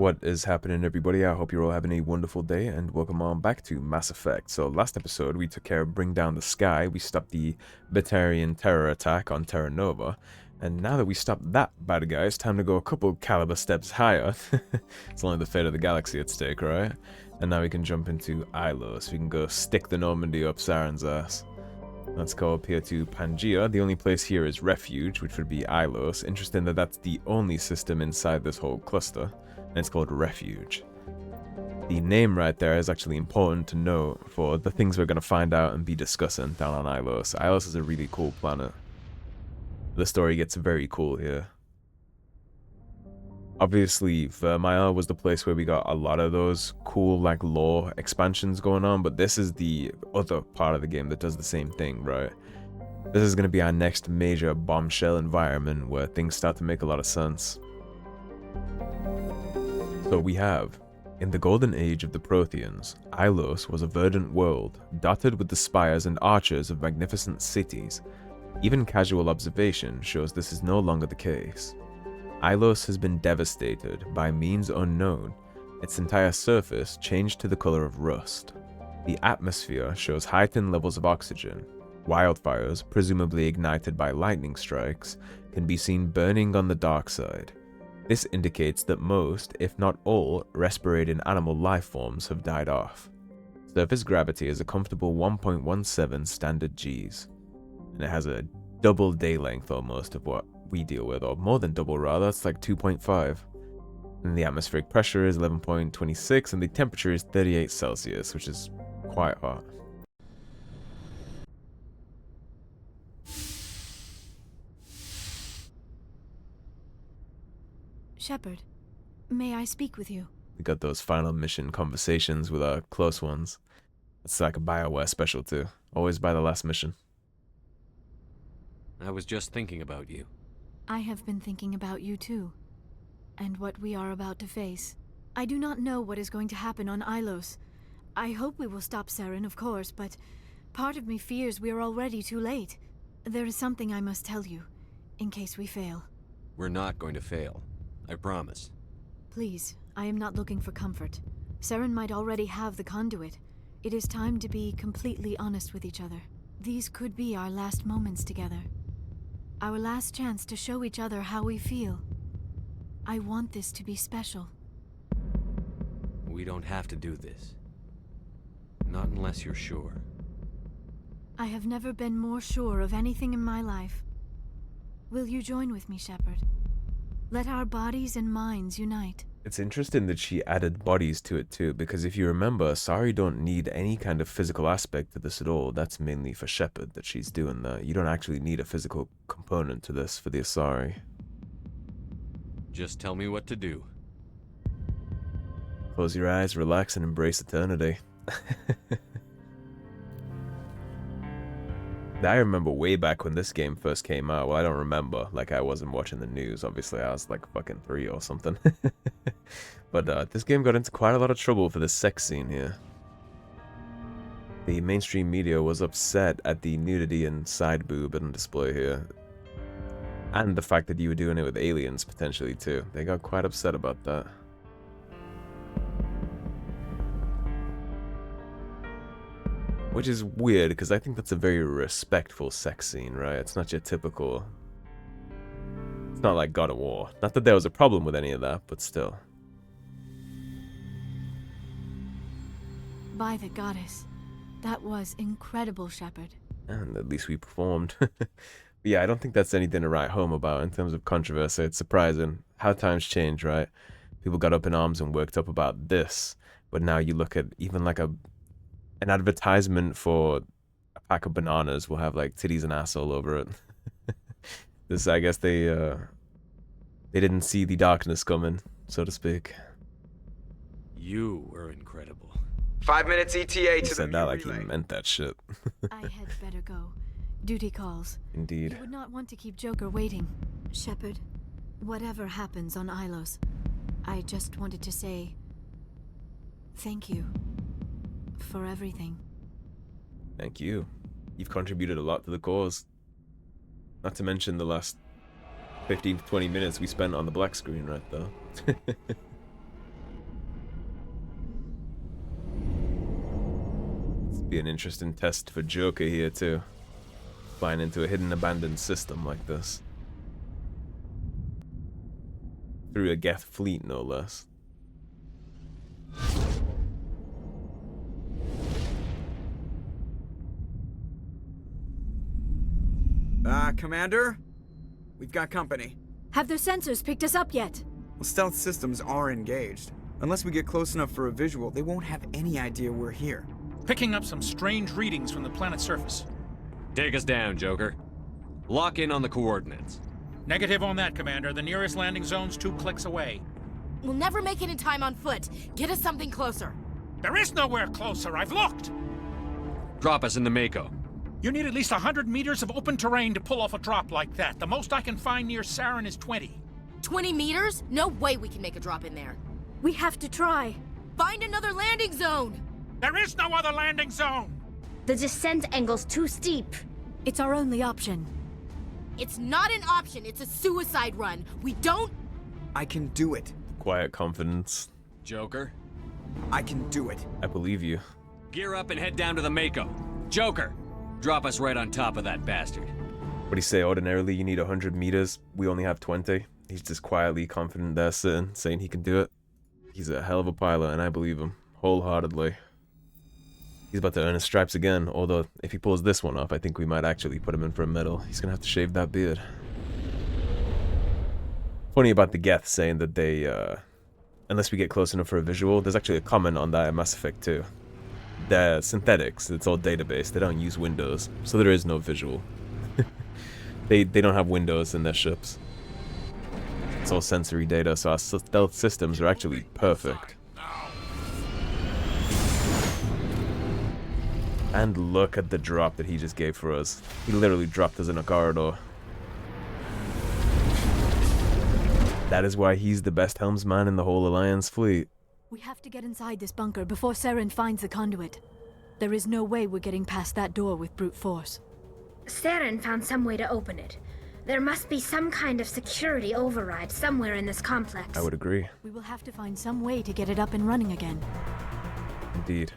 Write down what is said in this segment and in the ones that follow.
What is happening, everybody? I hope you're all having a wonderful day, and welcome on back to Mass Effect. So last episode, we took care of Bring Down the Sky, we stopped the Batarian terror attack on Terra Nova, and now that we stopped that bad guy, it's time to go a couple caliber steps higher. It's only the fate of the galaxy at stake, right? And now we can jump into Ilos. We can go stick the Normandy up Saren's ass. Let's go up here to Pangaea. The only place here is Refuge, which would be Ilos. Interesting that that's the only system inside this whole cluster, and it's called Refuge. The name right there is actually important to know for the things we're going to find out and be discussing down on Ilos. Ilos is a really cool planet. The story gets very cool here. Obviously, Vermeer was the place where we got a lot of those cool, like, lore expansions going on, but this is the other part of the game that does the same thing, right? This is going to be our next major bombshell environment where things start to make a lot of sense. So we have, in the golden age of the Protheans, Ilos was a verdant world, dotted with the spires and arches of magnificent cities. Even casual observation shows this is no longer the case. Ilos has been devastated by means unknown, its entire surface changed to the color of rust. The atmosphere shows heightened levels of oxygen. Wildfires, presumably ignited by lightning strikes, can be seen burning on the dark side. This indicates that most, if not all, respirating animal life forms have died off. Surface gravity is a comfortable 1.17 standard Gs, and it has a double day length almost of what we deal with, or more than double rather, that's like 2.5. And the atmospheric pressure is 11.26 and the temperature is 38 Celsius, which is quite hot. Shepard, may I speak with you? We got those final mission conversations with our close ones. It's like a BioWare special too. Always by the last mission. I was just thinking about you. I have been thinking about you too, and what we are about to face. I do not know what is going to happen on Ilos. I hope we will stop Saren, of course, but part of me fears we are already too late. There is something I must tell you, in case we fail. We're not going to fail. I promise. Please, I am not looking for comfort. Saren might already have the conduit. It is time to be completely honest with each other. These could be our last moments together. Our last chance to show each other how we feel. I want this to be special. We don't have to do this. Not unless you're sure. I have never been more sure of anything in my life. Will you join with me, Shepard? Let our bodies and minds unite. It's interesting that she added bodies to it too, because if you remember, Asari don't need any kind of physical aspect to this at all. That's mainly for Shepard that she's doing that. You don't actually need a physical component to this for the Asari. Just tell me what to do. Close your eyes, relax, and embrace eternity. I remember way back when this game first came out. Well, I don't remember. Like, I wasn't watching the news. Obviously, I was like fucking 3 or something. But this game got into quite a lot of trouble for the sex scene here. The mainstream media was upset at the nudity and side boob on display here. And the fact that you were doing it with aliens, potentially, too. They got quite upset about that. Which is weird, because I think that's a very respectful sex scene, right? It's not your typical... It's not like God of War. Not that there was a problem with any of that, but still. By the goddess. That was incredible, Shepard. And at least we performed. But yeah, I don't think that's anything to write home about in terms of controversy. It's surprising how times change, right? People got up in arms and worked up about this. But now you look at even like an advertisement for a pack of bananas will have like titties and ass all over it. This, I guess they didn't see the darkness coming, so to speak. You were incredible. 5 minutes ETA He to the said that like he relay. meant that shit. I had better go. Duty calls. Indeed. You would not want to keep Joker waiting. Shepard, whatever happens on Ilos, I just wanted to say thank you for everything. Thank you. You've contributed a lot to the cause. Not to mention the last 15 to 20 minutes we spent on the black screen right though. Be an interesting test for Joker here too. Flying into a hidden abandoned system like this. Through a Geth fleet, no less. Commander? We've got company. Have their sensors picked us up yet? Well, stealth systems are engaged. Unless we get close enough for a visual, they won't have any idea we're here. Picking up some strange readings from the planet's surface. Take us down, Joker. Lock in on the coordinates. Negative on that, Commander. The nearest landing zone's 2 clicks away. We'll never make it in time on foot. Get us something closer. There is nowhere closer. I've looked. Drop us in the Mako. You need at least 100 meters of open terrain to pull off a drop like that. The most I can find near Saren is 20. 20 meters? No way we can make a drop in there. We have to try. Find another landing zone! There is no other landing zone! The descent angle's too steep. It's our only option. It's not an option, it's a suicide run. We don't... I can do it. Quiet confidence. Joker, I can do it. I believe you. gear up and head down to the Mako. Joker, drop us right on top of that bastard. What do you say? Ordinarily, you need 100 meters. We only have 20. He's just quietly confident there, sitting, saying he can do it. He's a hell of a pilot, and I believe him wholeheartedly. He's about to earn his stripes again, although if he pulls this one off, I think we might actually put him in for a medal. He's gonna have to shave that beard. Funny about the Geth saying that they, unless we get close enough for a visual, there's actually a comment on that in Mass Effect 2. They're synthetics, it's all database, they don't use Windows, so there is no visual. They don't have Windows in their ships. It's all sensory data, so our stealth systems are actually perfect. And look at the drop that he just gave for us. He literally dropped us in a corridor. That is why he's the best helmsman in the whole Alliance fleet. We have to get inside this bunker before Saren finds the conduit. There is no way we're getting past that door with brute force. Saren found some way to open it. There must be some kind of security override somewhere in this complex. I would agree. We will have to find some way to get it up and running again. Indeed.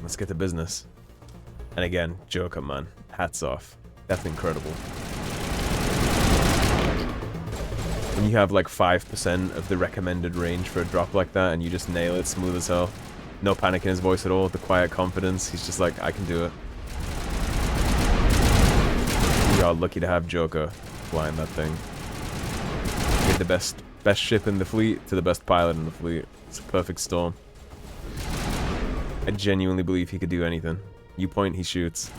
Let's get to business. And again, Joker, man. Hats off. That's incredible. When you have like 5% of the recommended range for a drop like that and you just nail it smooth as hell. No panic in his voice at all, the quiet confidence. He's just like, I can do it. We are lucky to have Joker flying that thing. Get the best ship in the fleet to the best pilot in the fleet. It's a perfect storm. I genuinely believe he could do anything. You point, he shoots.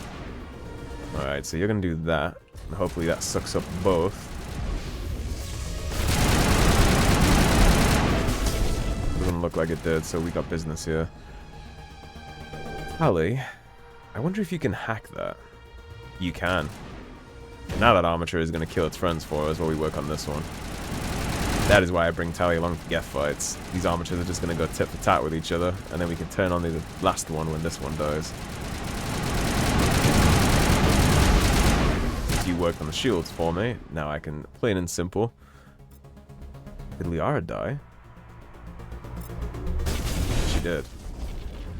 Alright, so you're gonna do that. And hopefully that sucks up both. Doesn't look like it did, so we got business here. Tally, I wonder if you can hack that. You can. Now that armature is going to kill its friends for us while we work on this one. That is why I bring Tally along to Geth fights. These armatures are just going to go tit for tat with each other, and then we can turn on the last one when this one dies. You worked on the shields for me. Now I can, plain and simple. Did Liara die? She did.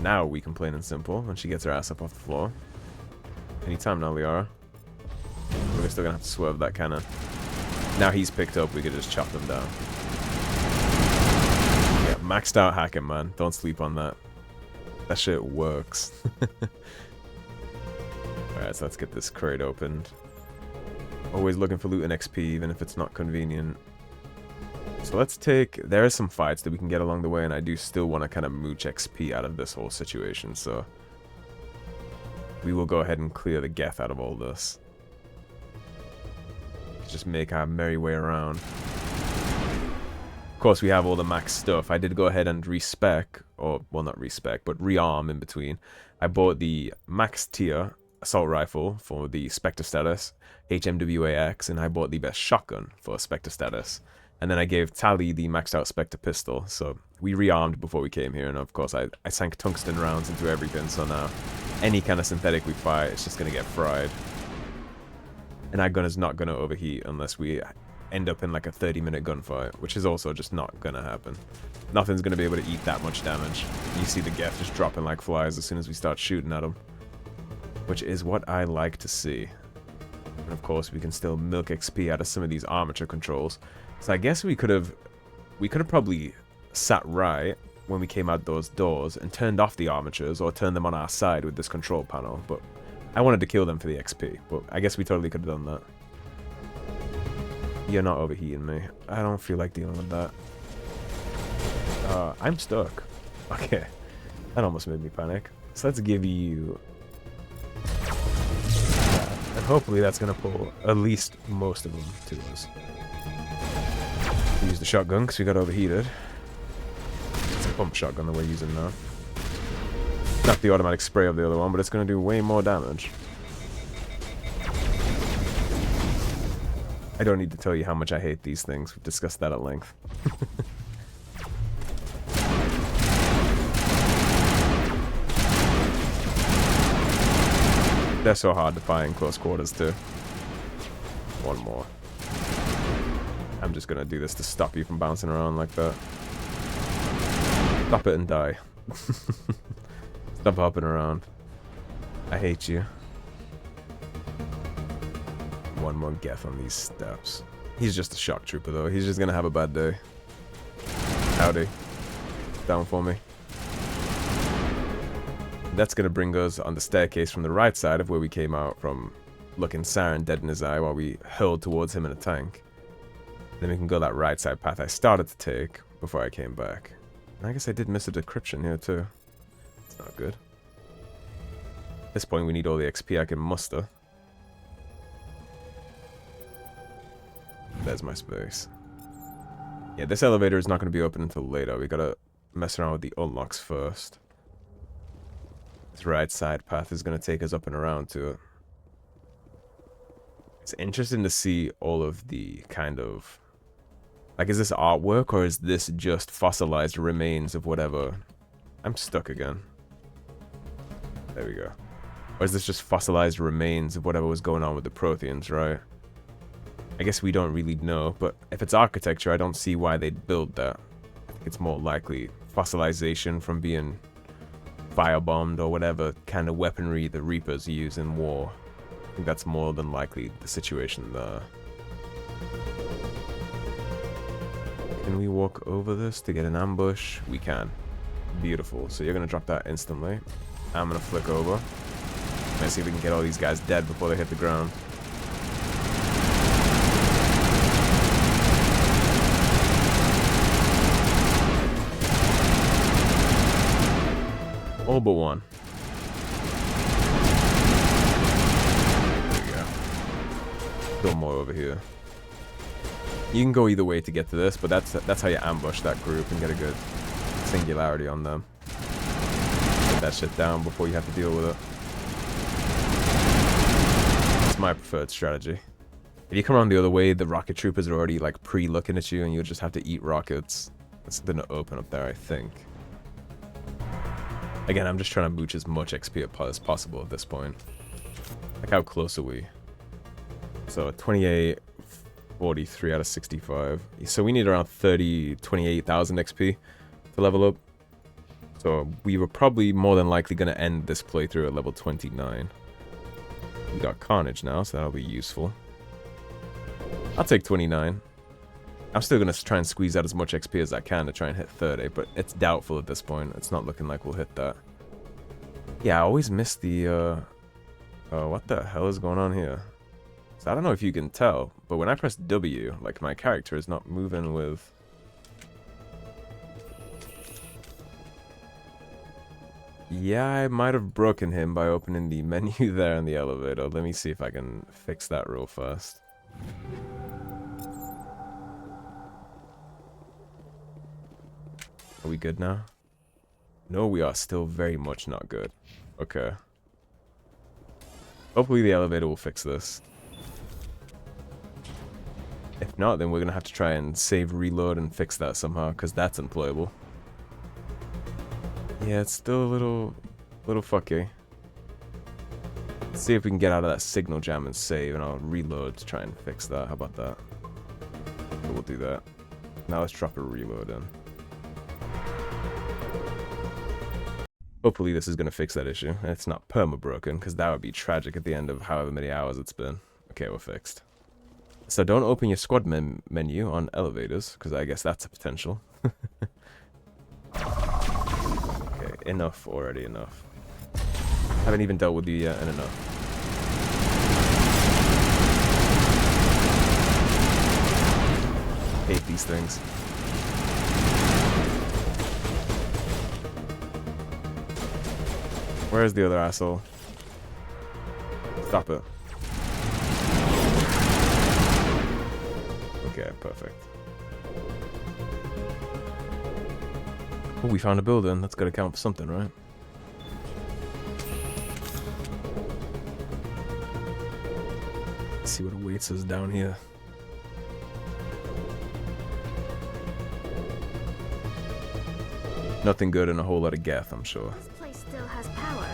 Now we can plain and simple when she gets her ass up off the floor. Anytime now, Liara. We're still gonna have to swerve that cannon. Now he's picked up, we could just chop them down. Yeah, maxed out hacking, man. Don't sleep on that. That shit works. Alright, so let's get this crate opened. Always looking for loot and XP, even if it's not convenient. So let's take... There are some fights that we can get along the way, and I do still want to kind of mooch XP out of this whole situation, so... we will go ahead and clear the Geth out of all this. Just make our merry way around. Of course, we have all the max stuff. I did go ahead and respec, or, well, not respec, but rearm in between. I bought the max tier assault rifle for the Spectre status, HMWAX, and I bought the best shotgun for Spectre status. And then I gave Tally the maxed out Spectre pistol, so we rearmed before we came here, and of course I sank tungsten rounds into everything, so now any kind of synthetic we fire, it's just going to get fried. And our gun is not going to overheat unless we end up in like a 30-minute gunfight, which is also just not going to happen. Nothing's going to be able to eat that much damage. You see the Geth just dropping like flies as soon as we start shooting at them. which is what I like to see. And of course, we can still milk XP out of some of these armature controls. So I guess we could have probably sat right when we came out those doors and turned off the armatures or turned them on our side with this control panel. But I wanted to kill them for the XP. But I guess we totally could have done that. You're not overheating me. I don't feel like dealing with that. I'm stuck. Okay. That almost made me panic. So let's give you... and hopefully that's going to pull at least most of them to us. Use the shotgun because we got overheated. It's a pump shotgun that we're using now. Not the automatic spray of the other one, but it's going to do way more damage. I don't need to tell you how much I hate these things. We've discussed that at length. They're so hard to fight in close quarters too. One more. I'm just gonna do this to stop you from bouncing around like that. Stop it and die. Stop hopping around. I hate you. One more geth on these steps. He's just a shock trooper though. He's just gonna have a bad day. Howdy. Down for me. That's going to bring us on the staircase from the right side of where we came out from, looking Saren dead in his eye while we hurled towards him in a tank. Then we can go that right side path I started to take before I came back. And I guess I did miss a decryption here too. It's not good. At this point we need all the XP I can muster. There's my space. Yeah, this elevator is not going to be open until later. We got to mess around with the unlocks first. This right side path is going to take us up and around to it. It's interesting to see all of the kind of... like, is this artwork or is this just fossilized remains of whatever? I'm stuck again. There we go. Or is this just fossilized remains of whatever was going on with the Protheans, right? I guess we don't really know, but if it's architecture, I don't see why they'd build that. I think it's more likely fossilization from being firebombed or whatever kind of weaponry the Reapers use in war. I think that's more than likely the situation there. Can we walk over this to get an ambush? We can. Beautiful. So you're going to drop that instantly. I'm going to flick over. Let's see if we can get all these guys dead before they hit the ground. All but one. There we go. Still more over here. You can go either way to get to this, but that's how you ambush that group and get a good singularity on them. Get that shit down before you have to deal with it. It's my preferred strategy. If you come around the other way, the rocket troopers are already like pre-looking at you and you'll just have to eat rockets. That's something to open up there, I think. Again, I'm just trying to mooch as much XP as possible at this point. Like, how close are we? So, 28, 43 out of 65. So, we need around 28,000 XP to level up. So, we were probably more than likely going to end this playthrough at level 29. We got Carnage now, so that'll be useful. I'll take 29. I'm still going to try and squeeze out as much XP as I can to try and hit 30, but it's doubtful at this point. It's not looking like we'll hit that. Yeah, I always miss the, what the hell is going on here? So I don't know if you can tell, but when I press W, like, my character is not moving with... Yeah, I might have broken him by opening the menu there in the elevator. Let me see if I can fix that real fast. Are we good now? No, we are still very much not good. Okay. Hopefully the elevator will fix this. If not, then we're gonna have to try and save, reload, and fix that somehow, because that's unplayable. Yeah, it's still a little fucky. Let's see if we can get out of that signal jam and save, and I'll reload to try and fix that. How about that? So we'll do that. Now let's drop a reload in. Hopefully this is going to fix that issue. It's not perma-broken, because that would be tragic at the end of however many hours it's been. Okay, we're fixed. So don't open your squad menu on elevators, because I guess that's a potential. Okay, enough already, enough. Haven't even dealt with you yet, and enough. Hate these things. Where's the other asshole? Stop it. Okay, perfect. Oh, we found a building. That's gotta count for something, right? Let's see what awaits us down here. Nothing good and a whole lot of geth, I'm sure. This place still has power.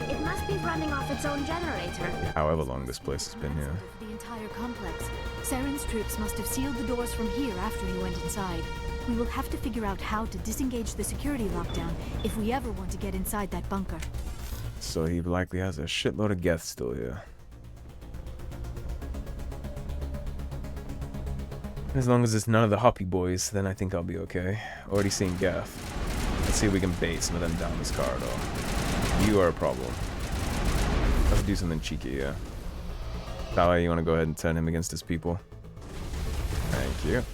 It must be running off its own generator. However long this place has been here. The entire complex. Saren's troops must have sealed the doors from here after he went inside. We will have to figure out how to disengage the security lockdown if we ever want to get inside that bunker. So he likely has a shitload of geth still here. As long as it's none of the hoppy boys, then I think I'll be okay. Already seeing geth. Let's see if we can bait some of them down this corridor. You are a problem. Let's do something cheeky here. Tala, you want to go ahead and turn him against his people? Thank you.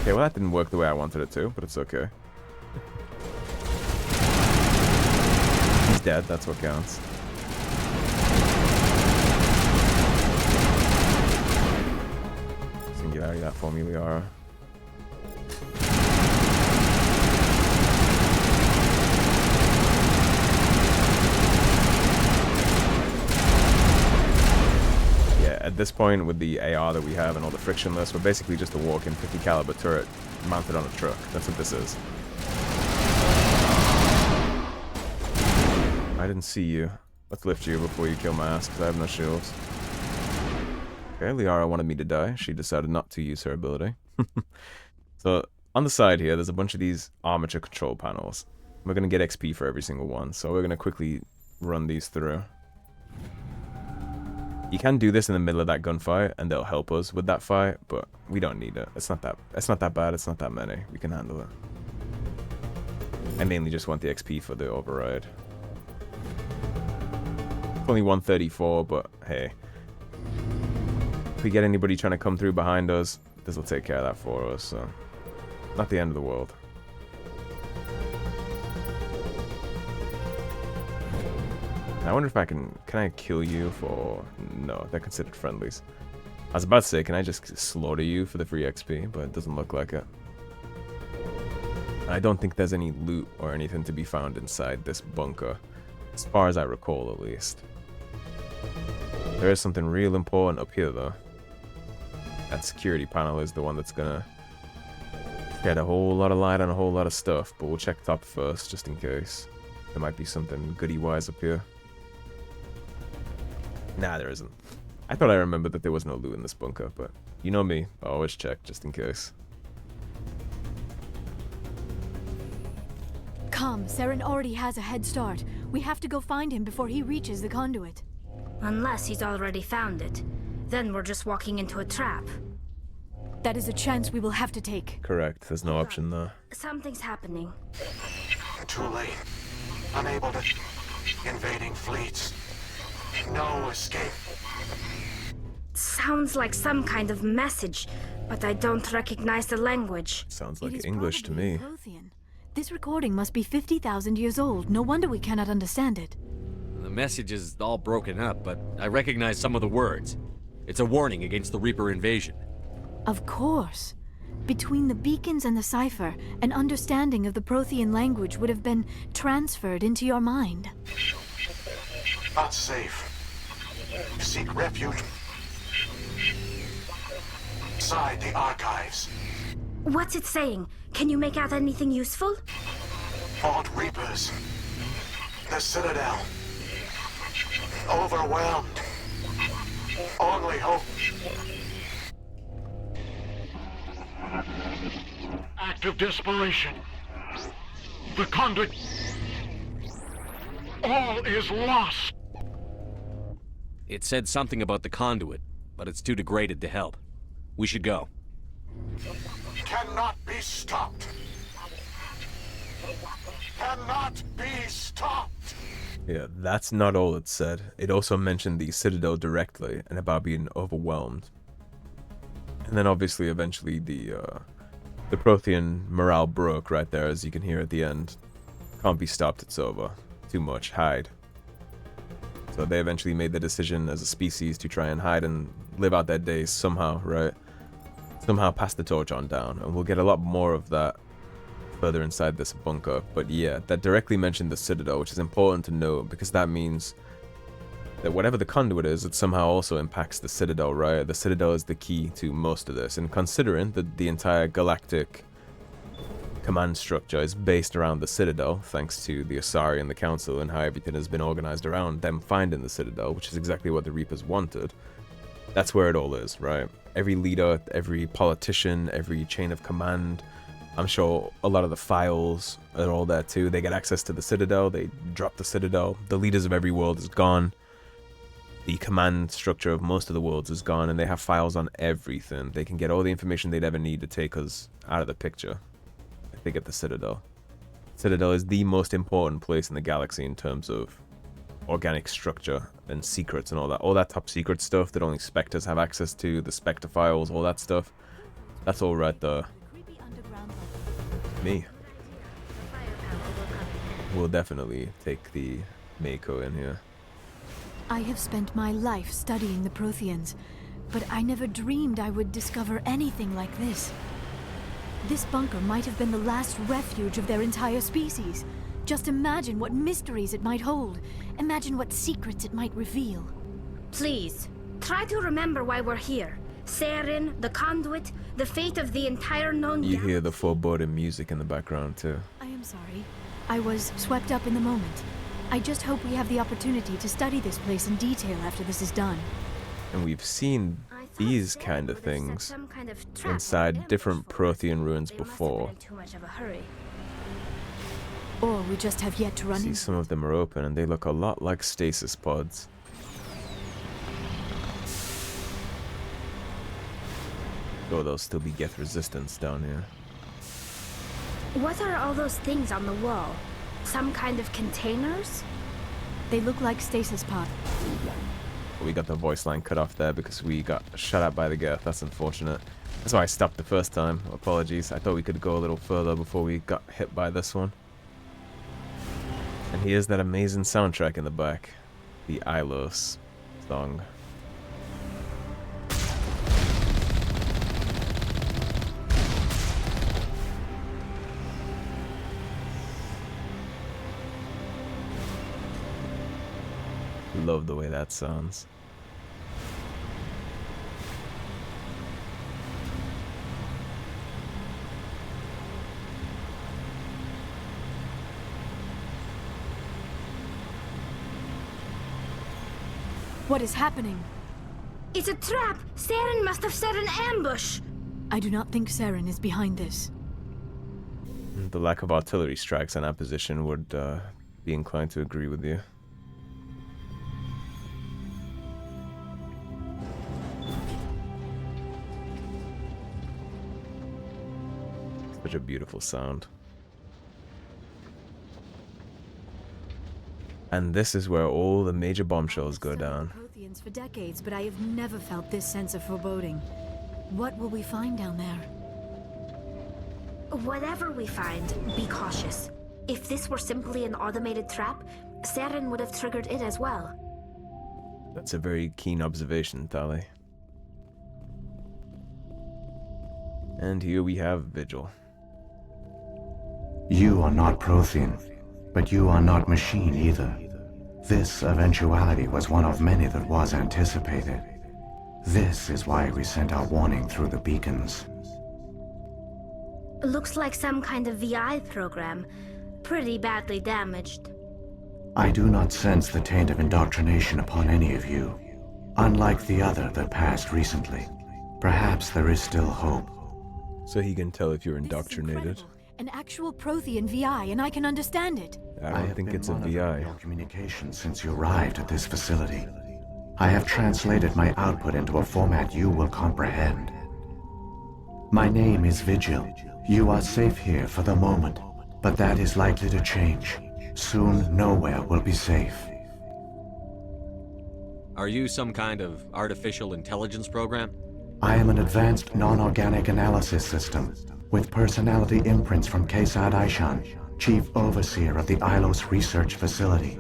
Okay, well that didn't work the way I wanted it to, but it's okay. He's dead, that's what counts. Get out of that for me, Liara. Yeah, at this point with the AR that we have and all the frictionless, we're basically just a walk-in 50 caliber turret mounted on a truck. That's what this is. I didn't see you. Let's lift you before you kill my ass, because I have no shields. Okay, Liara wanted me to die. She decided not to use her ability. So, on the side here, there's a bunch of these armature control panels. We're going to get XP for every single one, so we're going to quickly run these through. You can do this in the middle of that gunfight, and they'll help us with that fight, but we don't need it. It's not that bad, it's not that many. We can handle it. I mainly just want the XP for the override. It's only 134, but hey. If we get anybody trying to come through behind us, this will take care of that for us, so... Not the end of the world. I wonder if I can I kill you for... No, they're considered friendlies. I was about to say, can I just slaughter you for the free XP, but it doesn't look like it. I don't think there's any loot or anything to be found inside this bunker, as far as I recall at least. There is something real important up here though. That security panel is the one that's gonna shed a whole lot of light on a whole lot of stuff, but we'll check top first just in case. There might be something goody-wise up here. Nah, there isn't. I thought I remembered that there was no loot in this bunker, but you know me, I always check just in case. Come, Saren already has a head start. We have to go find him before he reaches the conduit. Unless he's already found it. Then we're just walking into a trap. That is a chance we will have to take. Correct, there's no option there. Something's happening. Too late. Unable to... Invading fleets. No escape. Sounds like some kind of message, but I don't recognize the language. Sounds like English to me. Prothean. This recording must be 50,000 years old. No wonder we cannot understand it. The message is all broken up, but I recognize some of the words. It's a warning against the Reaper invasion. Of course. Between the beacons and the cipher, an understanding of the Prothean language would have been transferred into your mind. Not safe. Seek refuge inside the archives. What's it saying? Can you make out anything useful? Vault Reapers. The Citadel. Overwhelmed. Only hope. Act of desperation. The conduit... All is lost! It said something about the conduit, but it's too degraded to help. We should go. Cannot be stopped! Cannot be stopped! Yeah, that's not all it said. It also mentioned the Citadel directly and about being overwhelmed. And then obviously eventually the Prothean morale broke right there, as you can hear at the end. Can't be stopped, it's over. Too much, hide. So they eventually made the decision as a species to try and hide and live out their days somehow, right? Somehow pass the torch on down, and we'll get a lot more of that further inside this bunker. But yeah, that directly mentioned the Citadel, which is important to note because that means that whatever the conduit is, it somehow also impacts the Citadel, right? The Citadel is the key to most of this, and considering that the entire galactic command structure is based around the Citadel, thanks to the Asari and the Council and how everything has been organized around them finding the Citadel, which is exactly what the Reapers wanted. That's where it all is, right? Every leader, every politician, every chain of command, I'm sure a lot of the files are all there too. They get access to the Citadel, they drop the Citadel. The leaders of every world is gone. The command structure of most of the worlds is gone, and they have files on everything. They can get all the information they'd ever need to take us out of the picture if they get the Citadel. Citadel is the most important place in the galaxy in terms of organic structure and secrets and all that. All that top secret stuff that only Spectres have access to, the Spectre files, all that stuff. That's all right there. Me. We'll definitely take the Mako in here. I have spent my life studying the Protheans, but I never dreamed I would discover anything like this. This bunker might have been the last refuge of their entire species. Just imagine what mysteries it might hold. Imagine what secrets it might reveal. Please, try to remember why we're here. Saren, the conduit, the fate of the entire known You galaxy. hear the foreboding music in the background too. I am sorry. I was swept up in the moment. I just hope we have the opportunity to study this place in detail after this is done. And we've seen I thought these Saren kind of would have set things some kind of trap or inside ambush different for us. Prothean ruins They must have before. been in too much of a hurry. Or we just have yet to run See, into. some of them are open and they look a lot like stasis pods. Or there'll still be Geth resistance down here. What are all those things on the wall? Some kind of containers? They look like stasis pods. We got the voice line cut off there because we got shut out by the Geth. That's unfortunate. That's why I stopped the first time. Apologies. I thought we could go a little further before we got hit by this one. And here's that amazing soundtrack in the back. The On Ilos song. Love the way that sounds. What is happening? It's a trap! Saren must have set an ambush! I do not think Saren is behind this. The lack of artillery strikes on our position would be inclined to agree with you. Such a beautiful sound. And this is where all the major bombshells go down. Protheans for decades, but I have never felt this sense of foreboding. What will we find down there? Whatever we find, be cautious. If this were simply an automated trap, Saren would have triggered it as well. That's a very keen observation, Tali. And here we have Vigil. You are not Prothean, but you are not machine either. This eventuality was one of many that was anticipated. This is why we sent our warning through the beacons. Looks like some kind of VI program. Pretty badly damaged. I do not sense the taint of indoctrination upon any of you, unlike the other that passed recently. Perhaps there is still hope. So he can tell if you're This is indoctrinated. incredible. An actual Prothean VI, and I can understand it. I don't think it's a VI. Your communication since you arrived at this facility. I have translated my output into a format you will comprehend. My name is Vigil. You are safe here for the moment, but that is likely to change. Soon, nowhere will be safe. Are you some kind of artificial intelligence program? I am an advanced non-organic analysis system, with personality imprints from Kesad Aishan, Chief Overseer of the Ilos Research Facility.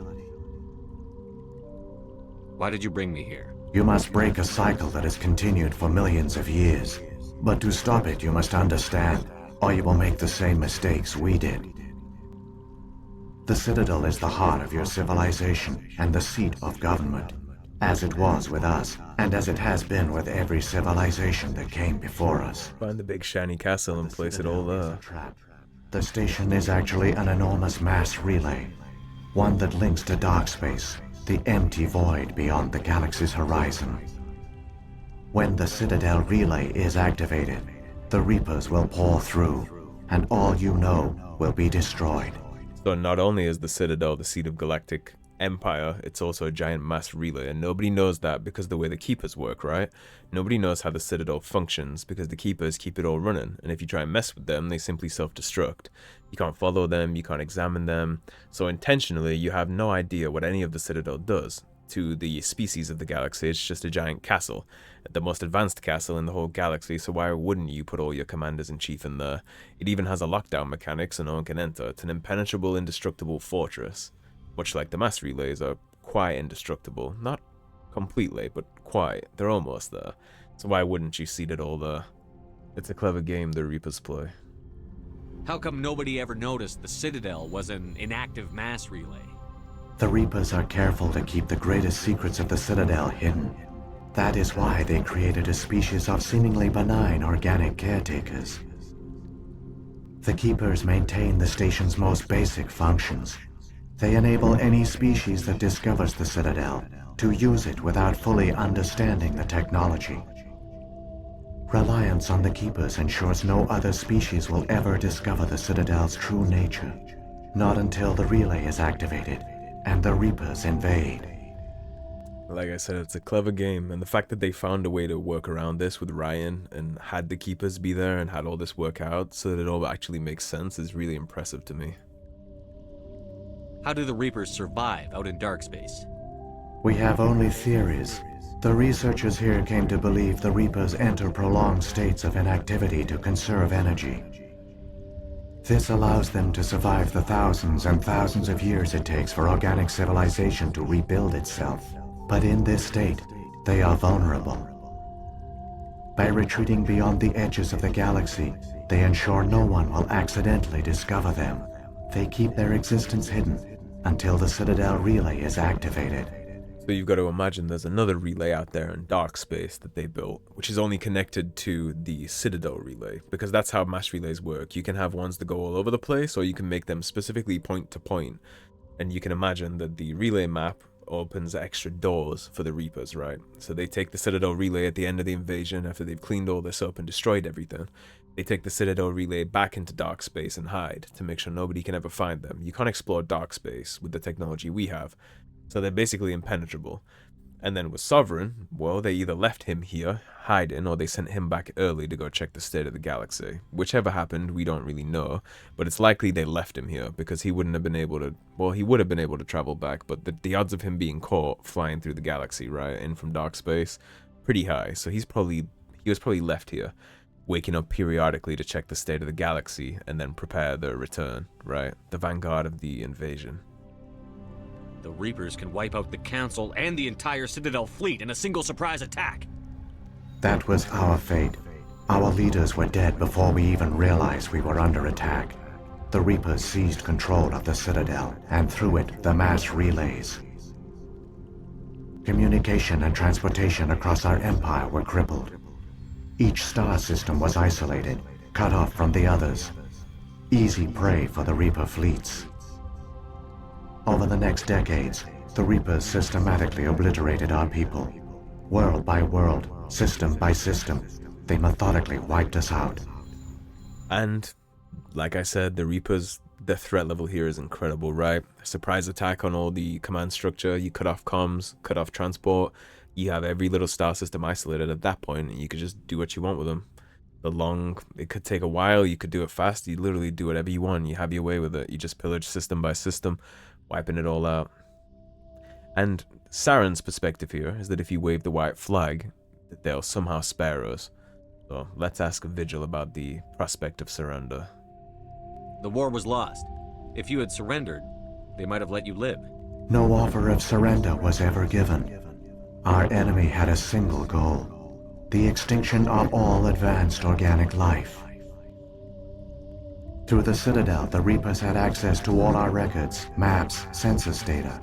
Why did you bring me here? You must break a cycle that has continued for millions of years. But to stop it, you must understand, or you will make the same mistakes we did. The Citadel is the heart of your civilization and the seat of government, as it was with us, and as it has been with every civilization that came before us. Find the big shiny castle and place it all there. The station is actually an enormous mass relay, one that links to dark space, the empty void beyond the galaxy's horizon. When the Citadel relay is activated, the Reapers will pour through, and all you know will be destroyed. So not only is the Citadel the seat of galactic empire, it's also a giant mass relay, and nobody knows that because of the way the Keepers work, right? Nobody knows how the Citadel functions because the Keepers keep it all running, and if you try and mess with them, they simply self-destruct. You can't follow them, you can't examine them, so intentionally you have no idea what any of the Citadel does. To the species of the galaxy, it's just a giant castle, the most advanced castle in the whole galaxy, so why wouldn't you put all your commanders-in-chief in there? It even has a lockdown mechanic so no one can enter. It's an impenetrable, indestructible fortress. Much like the mass relays are quite indestructible. Not completely, but quite. They're almost there. So why wouldn't you seed it all there? It's a clever game the Reapers play. How come nobody ever noticed the Citadel was an inactive mass relay? The Reapers are careful to keep the greatest secrets of the Citadel hidden. That is why they created a species of seemingly benign organic caretakers. The Keepers maintain the station's most basic functions. They enable any species that discovers the Citadel to use it without fully understanding the technology. Reliance on the Keepers ensures no other species will ever discover the Citadel's true nature. Not until the relay is activated and the Reapers invade. Like I said, it's a clever game, and the fact that they found a way to work around this with Ryan and had the Keepers be there and had all this work out so that it all actually makes sense is really impressive to me. How do the Reapers survive out in dark space? We have only theories. The researchers here came to believe the Reapers enter prolonged states of inactivity to conserve energy. This allows them to survive the thousands and thousands of years it takes for organic civilization to rebuild itself. But in this state, they are vulnerable. By retreating beyond the edges of the galaxy, they ensure no one will accidentally discover them. They keep their existence hidden until the Citadel relay is activated. So you've got to imagine there's another relay out there in dark space that they built, which is only connected to the Citadel relay, because that's how mass relays work. You can have ones that go all over the place, or you can make them specifically point to point. And you can imagine that the relay map opens extra doors for the Reapers, right? So they take the Citadel relay at the end of the invasion, after they've cleaned all this up and destroyed everything. They take the Citadel relay back into dark space and hide to make sure nobody can ever find them. You can't explore dark space with the technology we have, so they're basically impenetrable. And then with Sovereign, well, they either left him here, hiding, or they sent him back early to go check the state of the galaxy. Whichever happened, we don't really know, but it's likely they left him here, because he wouldn't have been able to, well, he would have been able to travel back, but the odds of him being caught flying through the galaxy, right, in from dark space, pretty high. So he was probably left here, waking up periodically to check the state of the galaxy, and then prepare their return, right? The vanguard of the invasion. The Reapers can wipe out the Council and the entire Citadel fleet in a single surprise attack. That was our fate. Our leaders were dead before we even realized we were under attack. The Reapers seized control of the Citadel, and through it, the mass relays. Communication and transportation across our empire were crippled. Each star system was isolated, cut off from the others. Easy prey for the Reaper fleets. Over the next decades, the Reapers systematically obliterated our people. World by world, system by system, they methodically wiped us out. And like I said, the Reapers, the threat level here is incredible, right? Surprise attack on all the command structure, you cut off comms, cut off transport, you have every little star system isolated at that point, and you could just do what you want with them. It could take a while, you could do it fast, you literally do whatever you want, you have your way with it, you just pillage system by system, wiping it all out. And Saren's perspective here is that if you wave the white flag, that they'll somehow spare us. So let's ask Vigil about the prospect of surrender. The war was lost. If you had surrendered, they might have let you live. No offer of surrender was ever given. Our enemy had a single goal: the extinction of all advanced organic life. Through the Citadel, the Reapers had access to all our records, maps, census data.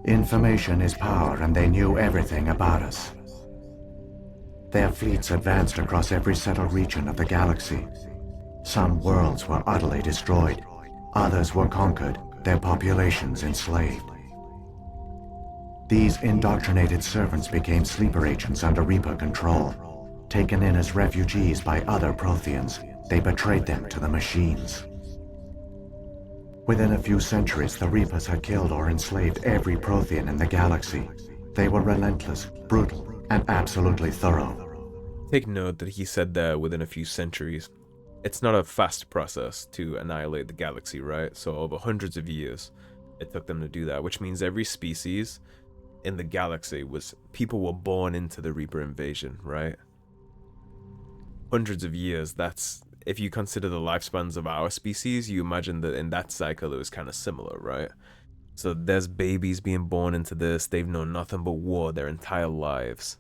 Information is power, and they knew everything about us. Their fleets advanced across every settled region of the galaxy. Some worlds were utterly destroyed. Others were conquered, their populations enslaved. These indoctrinated servants became sleeper agents under Reaper control. Taken in as refugees by other Protheans, they betrayed them to the machines. Within a few centuries, the Reapers had killed or enslaved every Prothean in the galaxy. They were relentless, brutal, and absolutely thorough. Take note that he said there within a few centuries. It's not a fast process to annihilate the galaxy, right? So over hundreds of years, it took them to do that, which means every species in the galaxy people were born into the Reaper invasion, right? Hundreds of years, that's, if you consider the lifespans of our species, you imagine that in that cycle it was kind of similar, right? So there's babies being born into this, they've known nothing but war their entire lives.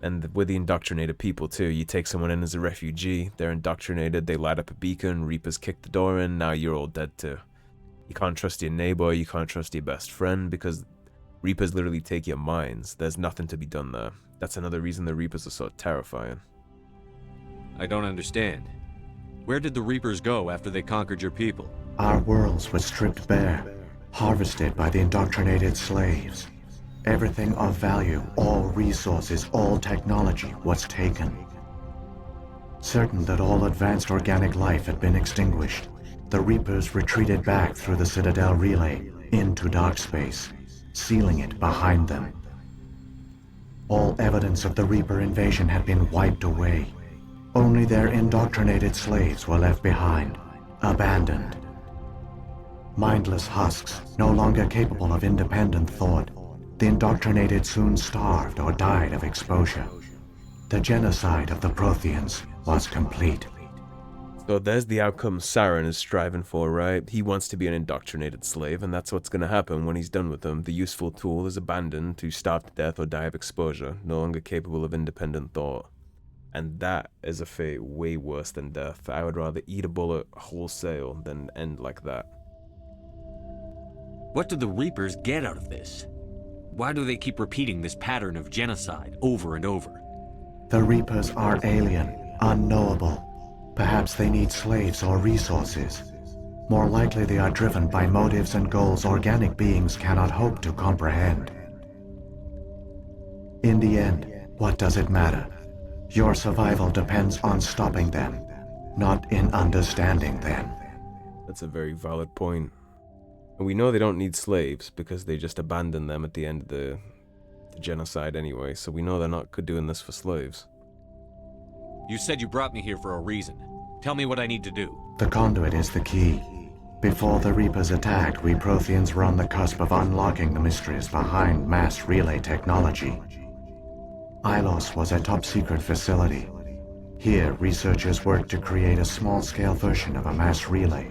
And with the indoctrinated people too, you take someone in as a refugee, they're indoctrinated, they light up a beacon, Reapers kick the door in, now you're all dead too. You can't trust your neighbor, you can't trust your best friend, because Reapers literally take your minds. There's nothing to be done there. That's another reason the Reapers are so terrifying. I don't understand. Where did the Reapers go after they conquered your people? Our worlds were stripped bare, harvested by the indoctrinated slaves. Everything of value, all resources, all technology was taken. Certain that all advanced organic life had been extinguished, the Reapers retreated back through the Citadel relay into dark space, sealing it behind them. All evidence of the Reaper invasion had been wiped away. Only their indoctrinated slaves were left behind, abandoned. Mindless husks, no longer capable of independent thought, the indoctrinated soon starved or died of exposure. The genocide of the Protheans was complete. So there's the outcome Saren is striving for, right? He wants to be an indoctrinated slave, and that's what's going to happen when he's done with them. The useful tool is abandoned to starve to death or die of exposure, no longer capable of independent thought. And that is a fate way worse than death. I would rather eat a bullet wholesale than end like that. What do the Reapers get out of this? Why do they keep repeating this pattern of genocide over and over? The Reapers are alien, unknowable. Perhaps they need slaves or resources. More likely they are driven by motives and goals organic beings cannot hope to comprehend. In the end, what does it matter? Your survival depends on stopping them, not in understanding them. That's a very valid point. And we know they don't need slaves because they just abandoned them at the end of the genocide anyway, so we know they're not doing this for slaves. You said you brought me here for a reason. Tell me what I need to do. The conduit is the key. Before the Reapers attacked, we Protheans were on the cusp of unlocking the mysteries behind mass relay technology. Ilos was a top-secret facility. Here, researchers worked to create a small-scale version of a mass relay,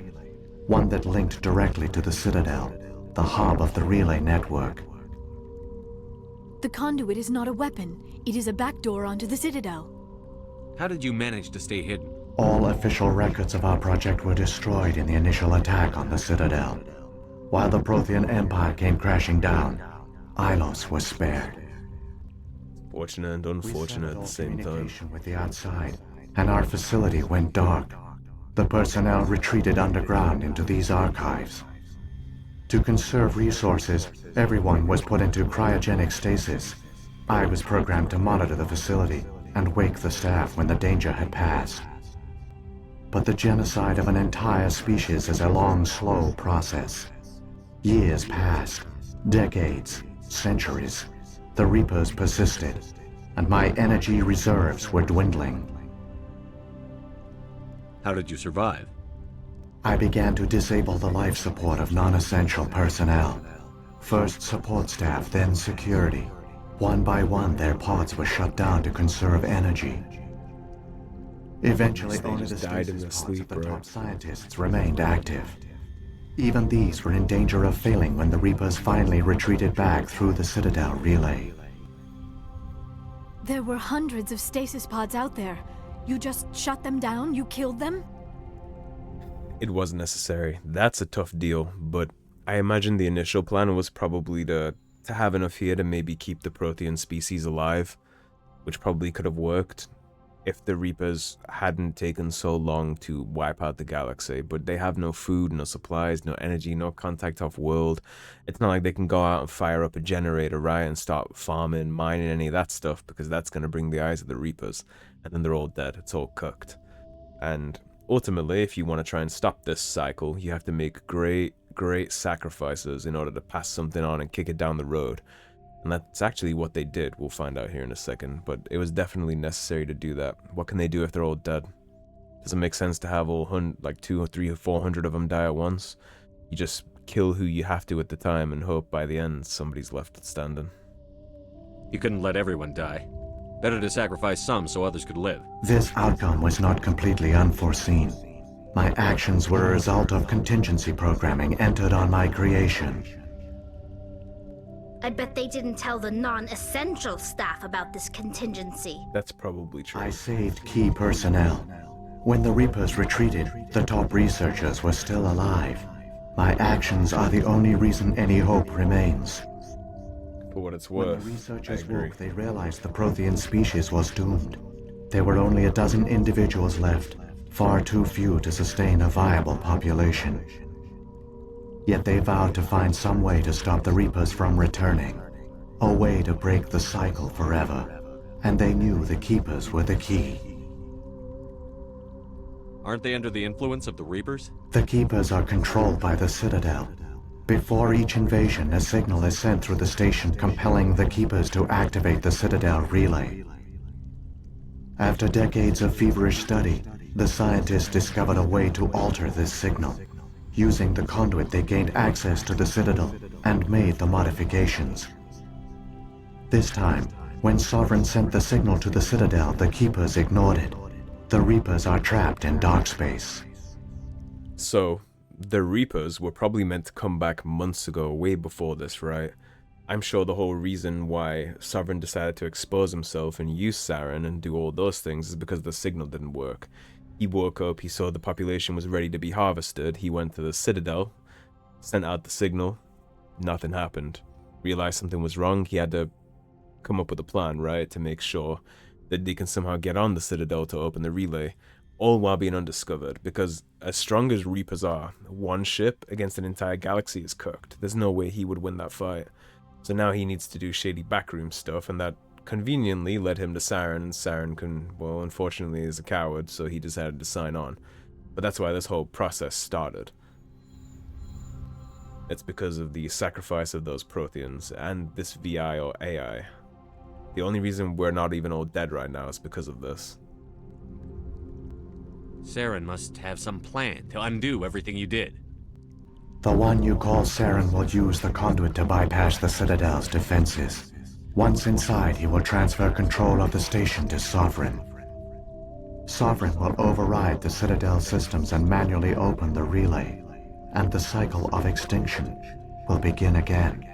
one that linked directly to the Citadel, the hub of the relay network. The conduit is not a weapon. It is a backdoor onto the Citadel. How did you manage to stay hidden? All official records of our project were destroyed in the initial attack on the Citadel. While the Prothean Empire came crashing down, Ilos was spared. Fortunate and unfortunate at the same time. Communication with the outside, and our facility went dark. The personnel retreated underground into these archives. To conserve resources, everyone was put into cryogenic stasis. I was programmed to monitor the facility and wake the staff when the danger had passed. but the genocide of an entire species is a long, slow process. Years passed, decades, centuries. The Reapers persisted, and my energy reserves were dwindling. How did you survive? I began to disable the life support of non-essential personnel. First support staff, then security. One by one, their pods were shut down to conserve energy. Eventually, They only just the died in stasis their pods sleep, of the right? top scientists remained active. Even these were in danger of failing when the Reapers finally retreated back through the Citadel relay. There were hundreds of stasis pods out there. You just shut them down? You killed them? It wasn't necessary. That's a tough deal, but I imagine the initial plan was probably to have enough here to maybe keep the Prothean species alive, which probably could have worked if the Reapers hadn't taken so long to wipe out the galaxy. But they have no food, no supplies, no energy, no contact off-world. It's not like they can go out and fire up a generator, right, and start farming, mining, any of that stuff, because that's going to bring the eyes of the Reapers, and then they're all dead. It's all cooked. And ultimately, if you want to try and stop this cycle, you have to make great sacrifices in order to pass something on and kick it down the road. And that's actually what they did. We'll find out here in a second, but it was definitely necessary to do that. What can they do if they're all dead? Does it make sense to have all 200 or 300 or 400 of them die at once? You just kill who you have to at the time and hope by the end somebody's left standing. You couldn't let everyone die. Better to sacrifice some so others could live. This outcome was not completely unforeseen. My actions were a result of contingency programming entered on my creation. I bet they didn't tell the non-essential staff about this contingency. That's probably true. I saved key personnel. When the Reapers retreated, the top researchers were still alive. My actions are the only reason any hope remains. For what it's When the worth, I researchers agree. woke, they realized the Prothean species was doomed. There were only a dozen individuals left, far too few to sustain a viable population. Yet they vowed to find some way to stop the Reapers from returning, a way to break the cycle forever. And they knew the Keepers were the key. Aren't they under the influence of the Reapers? The Keepers are controlled by the Citadel. Before each invasion, a signal is sent through the station compelling the Keepers to activate the Citadel relay. After decades of feverish study, the scientists discovered a way to alter this signal. Using the conduit, they gained access to the Citadel and made the modifications. This time, when Sovereign sent the signal to the Citadel, the Keepers ignored it. The Reapers are trapped in dark space. So, the Reapers were probably meant to come back months ago, way before this, right? I'm sure the whole reason why Sovereign decided to expose himself and use Saren and do all those things is because the signal didn't work. He woke up, he saw the population was ready to be harvested, he went to the Citadel, sent out the signal, nothing happened. Realized something was wrong, he had to come up with a plan, right, to make sure that they can somehow get on the Citadel to open the relay, all while being undiscovered, because as strong as Reapers are, one ship against an entire galaxy is cooked. There's no way he would win that fight. So now he needs to do shady backroom stuff, and that conveniently led him to Saren, and Saren well, unfortunately is a coward, so he decided to sign on. But that's why this whole process started. It's because of the sacrifice of those Protheans, and this VI or AI. The only reason we're not even all dead right now is because of this. Saren must have some plan to undo everything you did. The one you call Saren will use the conduit to bypass the Citadel's defenses. Once inside, he will transfer control of the station to Sovereign. Sovereign will override the Citadel systems and manually open the relay, and the cycle of extinction will begin again.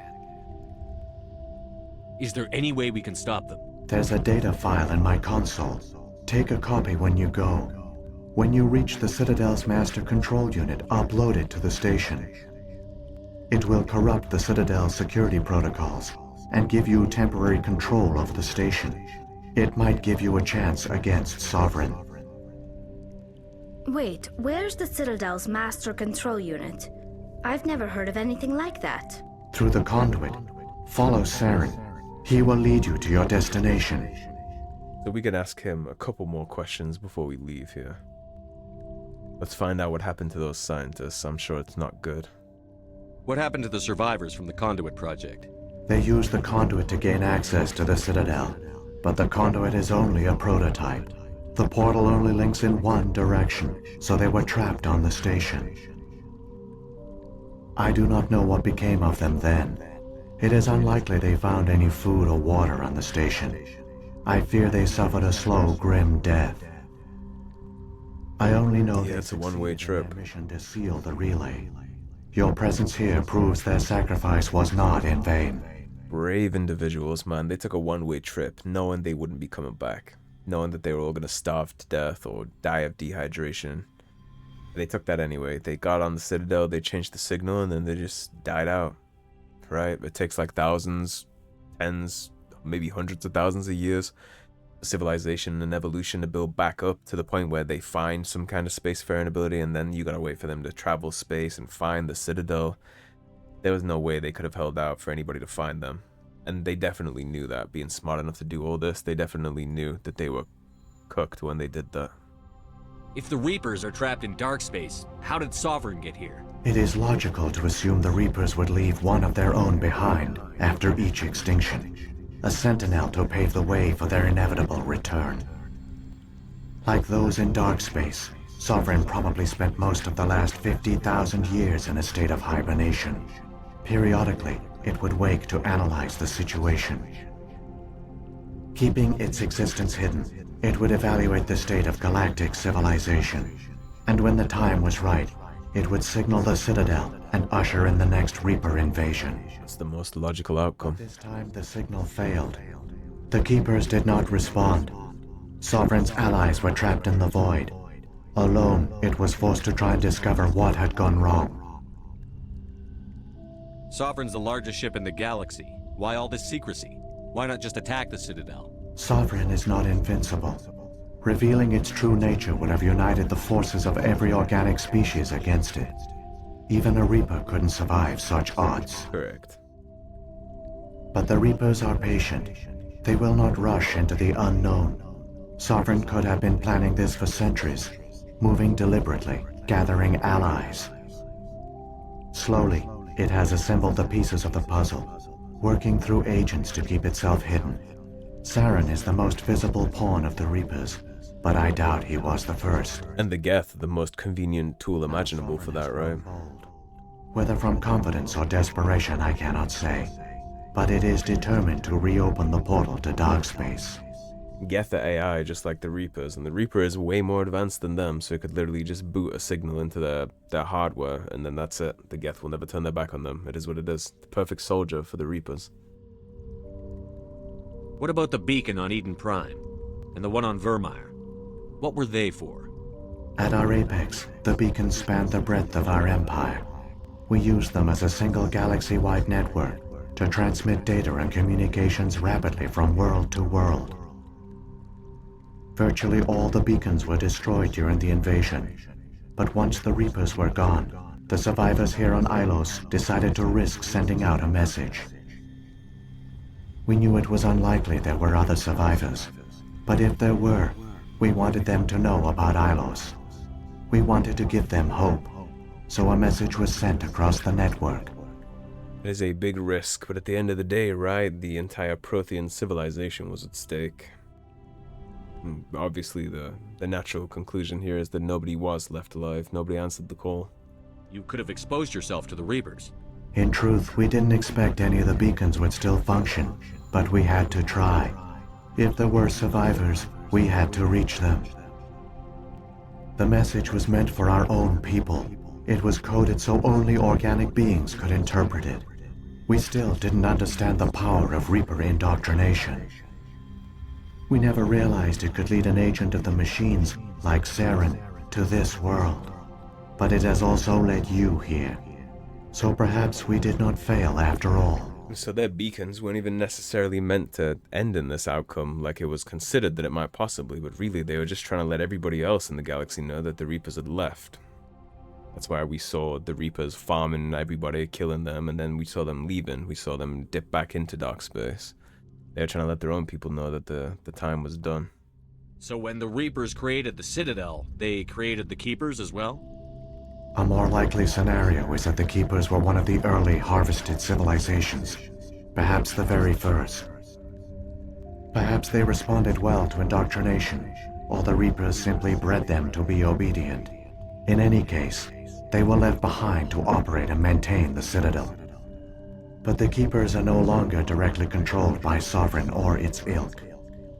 Is there any way we can stop them? There's a data file in my console. Take a copy when you go. When you reach the Citadel's master control unit, upload it to the station. It will corrupt the Citadel's security protocols and give you temporary control of the station. It might give you a chance against Sovereign. Wait, where's the Citadel's master control unit? I've never heard of anything like that. Through the conduit, follow Saren. He will lead you to your destination. So we can ask him a couple more questions before we leave here. Let's find out what happened to those scientists. I'm sure it's not good. What happened to the survivors from the Conduit project? They used the conduit to gain access to the Citadel, but the conduit is only a prototype. The portal only links in one direction, so they were trapped on the station. I do not know what became of them then. It is unlikely they found any food or water on the station. I fear they suffered a slow, grim death. I only know they it's a one-way trip. their mission to seal the relay. Your presence here proves their sacrifice was not in vain. Brave individuals, man. They took a one-way trip, knowing they wouldn't be coming back. Knowing that they were all going to starve to death or die of dehydration. They took that anyway. They got on the Citadel, they changed the signal, and then they just died out. Right? It takes like thousands, tens, maybe hundreds of thousands of years of civilization and evolution to build back up to the point where they find some kind of spacefaring ability, and then you gotta wait for them to travel space and find the Citadel. There was no way they could have held out for anybody to find them. And they definitely knew that, being smart enough to do all this, they definitely knew that they were cooked when they did that. If the Reapers are trapped in dark space, how did Sovereign get here? It is logical to assume the Reapers would leave one of their own behind after each extinction. A sentinel to pave the way for their inevitable return. Like those in dark space, Sovereign probably spent most of the last 50,000 years in a state of hibernation. Periodically, it would wake to analyze the situation. Keeping its existence hidden, it would evaluate the state of galactic civilization. And when the time was right, it would signal the Citadel and usher in the next Reaper invasion. It's the most logical outcome. This time the signal failed. The Keepers did not respond. Sovereign's allies were trapped in the void. Alone, it was forced to try and discover what had gone wrong. Sovereign's the largest ship in the galaxy. Why all this secrecy? Why not just attack the Citadel? Sovereign is not invincible. Revealing its true nature would have united the forces of every organic species against it. Even a Reaper couldn't survive such odds. Correct. But the Reapers are patient. They will not rush into the unknown. Sovereign could have been planning this for centuries, moving deliberately, gathering allies. Slowly, it has assembled the pieces of the puzzle, working through agents to keep itself hidden. Saren is the most visible pawn of the Reapers, but I doubt he was the first. And the Geth, the most convenient tool imaginable for that, right? Whether from confidence or desperation, I cannot say, but it is determined to reopen the portal to dark space. Geth are AI just like the Reapers, and the Reaper is way more advanced than them, so it could literally just boot a signal into their hardware, and then that's it. The Geth will never turn their back on them. It is what it is. The perfect soldier for the Reapers. What about the beacon on Eden Prime? And the one on Vermeer? What were they for? At our apex, the beacons spanned the breadth of our empire. We used them as a single galaxy-wide network to transmit data and communications rapidly from world to world. Virtually all the beacons were destroyed during the invasion, but once the Reapers were gone, the survivors here on Ilos decided to risk sending out a message. We knew it was unlikely there were other survivors, but if there were, we wanted them to know about Ilos. We wanted to give them hope, so a message was sent across the network. It is a big risk, but at the end of the day, right, the entire Prothean civilization was at stake. And obviously, the natural conclusion here is that nobody was left alive. Nobody answered the call. You could have exposed yourself to the Reapers. In truth, we didn't expect any of the beacons would still function, but we had to try. If there were survivors, we had to reach them. The message was meant for our own people. It was coded so only organic beings could interpret it. We still didn't understand the power of Reaper indoctrination. We never realized it could lead an agent of the machines, like Saren, to this world. But it has also led you here. So perhaps we did not fail after all. So their beacons weren't even necessarily meant to end in this outcome, like it was considered that it might possibly, but really they were just trying to let everybody else in the galaxy know that the Reapers had left. That's why we saw the Reapers farming everybody, killing them, and then we saw them leaving. We saw them dip back into dark space. They were trying to let their own people know that the time was done. So when the Reapers created the Citadel, they created the Keepers as well? A more likely scenario is that the Keepers were one of the early harvested civilizations, perhaps the very first. Perhaps they responded well to indoctrination, or the Reapers simply bred them to be obedient. In any case, they were left behind to operate and maintain the Citadel. But the Keepers are no longer directly controlled by Sovereign or its ilk.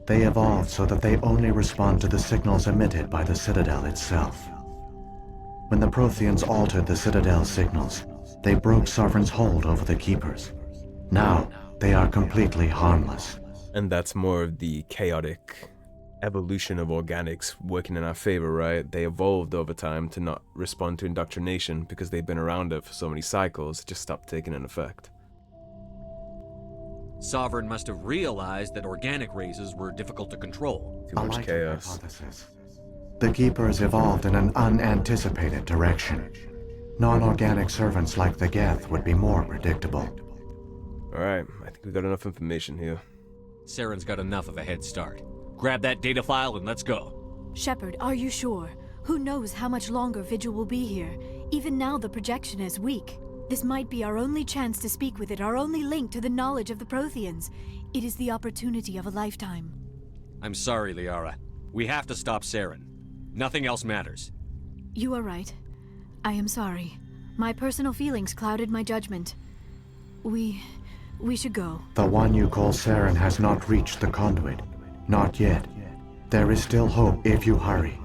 They evolved so that they only respond to the signals emitted by the Citadel itself. When the Protheans altered the Citadel's signals, they broke Sovereign's hold over the Keepers. Now, they are completely harmless. And that's more of the chaotic evolution of organics working in our favor, right? They evolved over time to not respond to indoctrination because they've been around it for so many cycles, it just stopped taking an effect. Sovereign must have realized that organic races were difficult to control. Too much chaos. Hypothesis. The Keepers evolved in an unanticipated direction. Non-organic servants like the Geth would be more predictable. Alright, I think we got enough information here. Saren's got enough of a head start. Grab that data file and let's go. Shepard, are you sure? Who knows how much longer Vigil will be here? Even now the projection is weak. This might be our only chance to speak with it, our only link to the knowledge of the Protheans. It is the opportunity of a lifetime. I'm sorry, Liara. We have to stop Saren. Nothing else matters. You are right. I am sorry. My personal feelings clouded my judgment. We should go. The one you call Saren has not reached the conduit. Not yet. There is still hope if you hurry.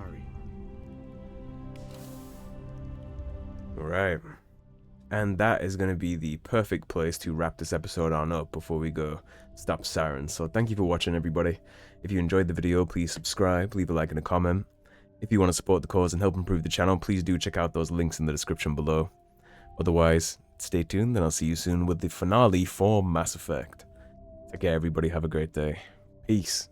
Alright. And that is going to be the perfect place to wrap this episode on up before we go stop Saren. So thank you for watching, everybody. If you enjoyed the video, please subscribe, leave a like and a comment. If you want to support the cause and help improve the channel, please do check out those links in the description below. Otherwise, stay tuned and I'll see you soon with the finale for Mass Effect. Take care, everybody. Have a great day. Peace.